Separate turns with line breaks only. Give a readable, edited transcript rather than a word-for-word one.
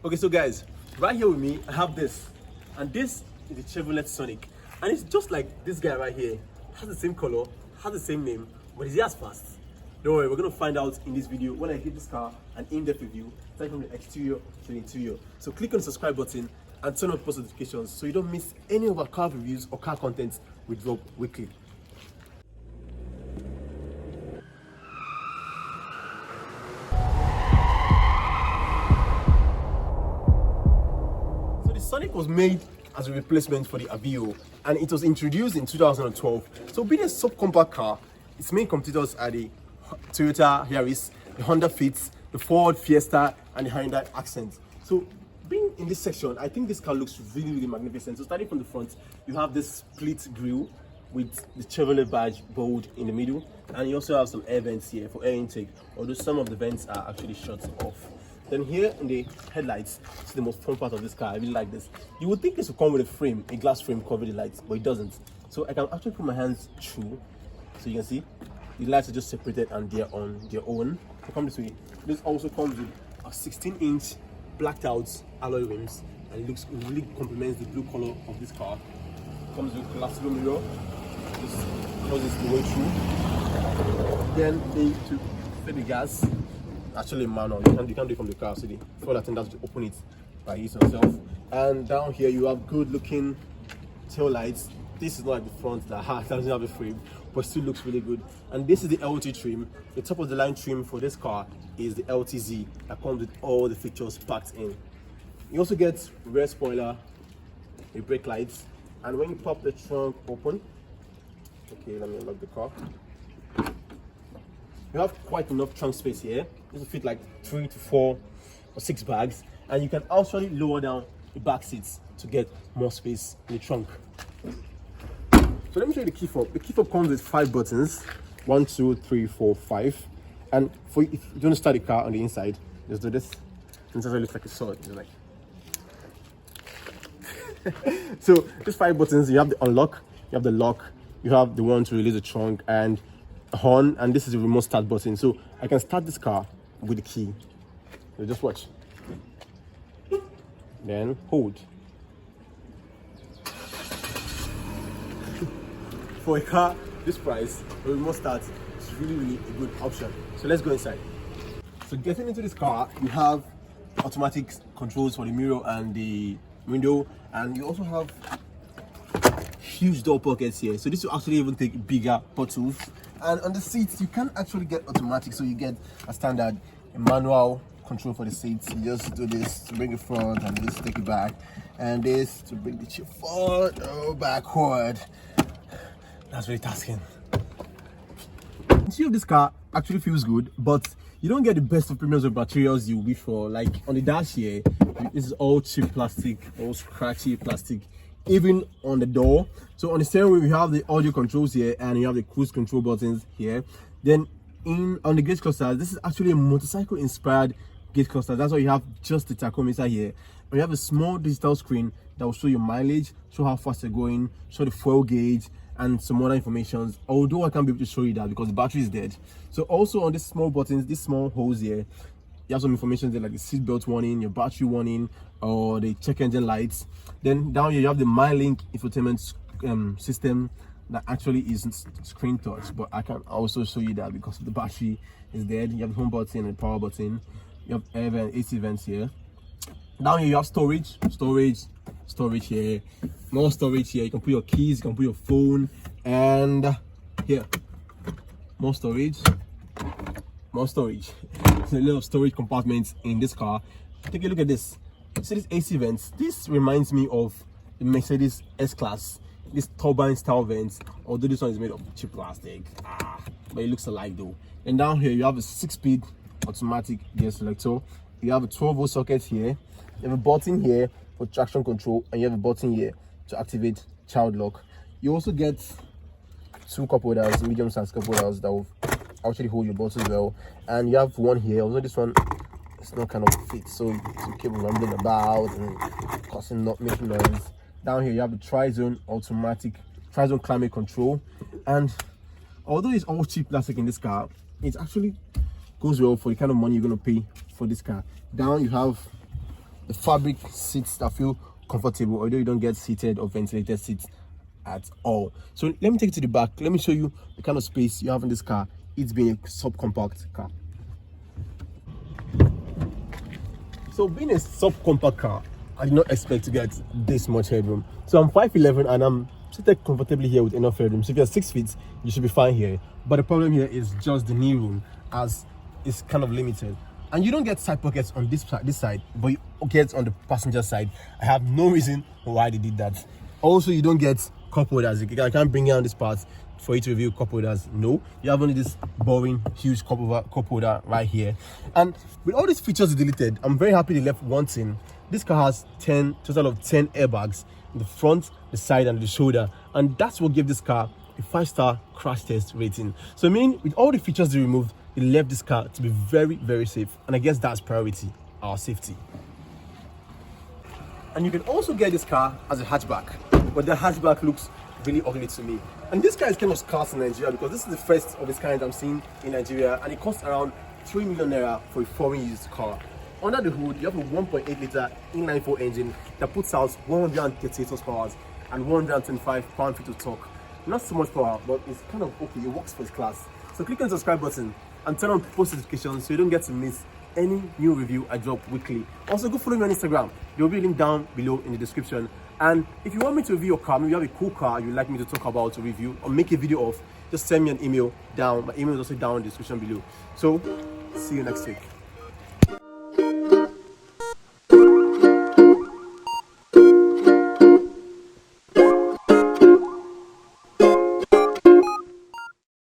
Okay, so guys, right here with me, I have this. And this is the Chevrolet Sonic. And it's just like this guy right here. Has the same color, has the same name, but is he as fast? Don't worry, we're going to find out in this video when I give this car an in-depth review, starting from the exterior to the interior. So click on the subscribe button and turn on post notifications so you don't miss any of our car reviews or car content we drop weekly. So the Sonic was made as a replacement for the AVEO, and it was introduced in 2012. So being a subcompact car, its main competitors are the Toyota Yaris, the Honda Fit, the Ford Fiesta, and the Hyundai Accent. So being in this section, I think this car looks really magnificent. So starting from the front, you have this split grille with the Chevrolet badge bold in the middle, and you also have some air vents here for air intake, although some of the vents are actually shut off. Then here in the headlights, it's the most fun part of this car. I really like this. You would think this would come with a frame, a glass frame covering the lights, but it doesn't. So I can actually put my hands through, so you can see the lights are just separated and they're on their own. So come this way. This also comes with a 16-inch blacked out alloy rims, and it looks really complements the blue color of this car. Comes with collapsible mirror. Just closes the way through. Then to fit the gas. Actually manual, you can do it from the car, so the fuel attendant to open it by yourself. And down here you have good looking tail lights. This is not like the front that doesn't have a frame, but still looks really good. And this is the LT trim. The top of the line trim for this car is the LTZ that comes with all the features packed in. You also get rear spoiler, a brake lights, and when you pop the trunk open, okay, let me unlock the car. You have quite enough trunk space here. This will fit like 3 to 4 or 6 bags, and you can actually lower down the back seats to get more space in the trunk. So let me show you the key fob. The key fob comes with 5 buttons, 1, 2, 3, 4, 5. And if you want to start the car on the inside, just do this. It looks like a sword. It's like so these 5 buttons. You have the unlock, you have the lock, you have the one to release the trunk, and horn, and this is the remote start button. So I can start this car with the key. So just watch. Then hold. For a car this price, a remote start is really a good option. So let's go inside. So getting into this car, you have automatic controls for the mirror and the window, and you also have huge door pockets here. So this will actually even take bigger bottles. And on the seats, you can actually get automatic, so you get a standard manual control for the seats. You just do this to bring it front, and this to take it back, and this to bring the chair forward or backward. That's really tasking. The interior of this car actually feels good, but you don't get the best of premiums of materials you wish for. Like on the dash here, this is all cheap plastic, all scratchy plastic, even on the door. So on the steering wheel, you have the audio controls here, and you have the cruise control buttons here. Then on the gauge cluster, this is actually a motorcycle inspired gauge cluster. That's why you have just the tachometer here, and you have a small digital screen that will show your mileage, show how fast you're going, show the fuel gauge, and some other information, although I can't be able to show you that because the battery is dead. So also on these small buttons, these small holes here, you have some information there like the seat belt warning, your battery warning, or the check engine lights. Then down here you have the MyLink infotainment system that actually is screen touch, but I can also show you that because the battery is dead. You have the home button and power button. You have air vent, AC vents here. Down here you have storage here, more storage here. You can put your keys, you can put your phone, and here more storage. So a lot of storage compartments in this car. Take a look at this. See these AC vents? This reminds me of the Mercedes S-Class, this turbine style vents, although this one is made of cheap plastic, but it looks alike though. And down here you have a 6-speed automatic gear selector. You have a 12-volt socket here. You have a button here for traction control, and you have a button here to activate child lock. You also get 2 cup holders, medium size cup holders that will actually hold your bottles well, and you have one here. Although this one is not kind of fit, so you keep rumbling about and not making noise. Down here you have the tri-zone climate control, and although it's all cheap plastic in this car, it actually goes well for the kind of money you're going to pay for this car. Down you have the fabric seats that feel comfortable, although you don't get seated or ventilated seats at all. So let me take you to the back. Let me show you the kind of space you have in this car. It's being a subcompact car. So being a subcompact car, I did not expect to get this much headroom. So I'm 5'11" and I'm seated comfortably here with enough headroom. So if you're 6 feet, you should be fine here. But the problem here is just the knee room, as it's kind of limited. And you don't get side pockets on this side, but you get on the passenger side. I have no reason why they did that. Also, you don't get cup holders. I can't bring down this part for you to review cup holders. No, you have only this boring huge cup holder right here. And with all these features deleted, I'm very happy they left one thing. This car has total of 10 airbags in the front, the side, and the shoulder, and that's what gave this car a 5-star crash test rating. So meaning with all the features they removed, they left this car to be very, very safe, and I guess that's priority, our safety. And you can also get this car as a hatchback, but the hatchback looks really ugly to me. And this car is kind of scarce in Nigeria because this is the first of its kind I'm seeing in Nigeria, and it costs around 3 million naira for a foreign used car. Under the hood, you have a 1.8 liter inline-4 engine that puts out 138 horsepower and 125 pound-feet of torque. Not so much power, but it's kind of okay. It works for its class. So click on the subscribe button and turn on post notifications so you don't get to miss any new review I drop weekly. Also, go follow me on Instagram. There will be a link down below in the description. And if you want me to review your car, maybe you have a cool car you'd like me to talk about, to review, or make a video of, just send me an email down. My email is also down in the description below. So, see you next week.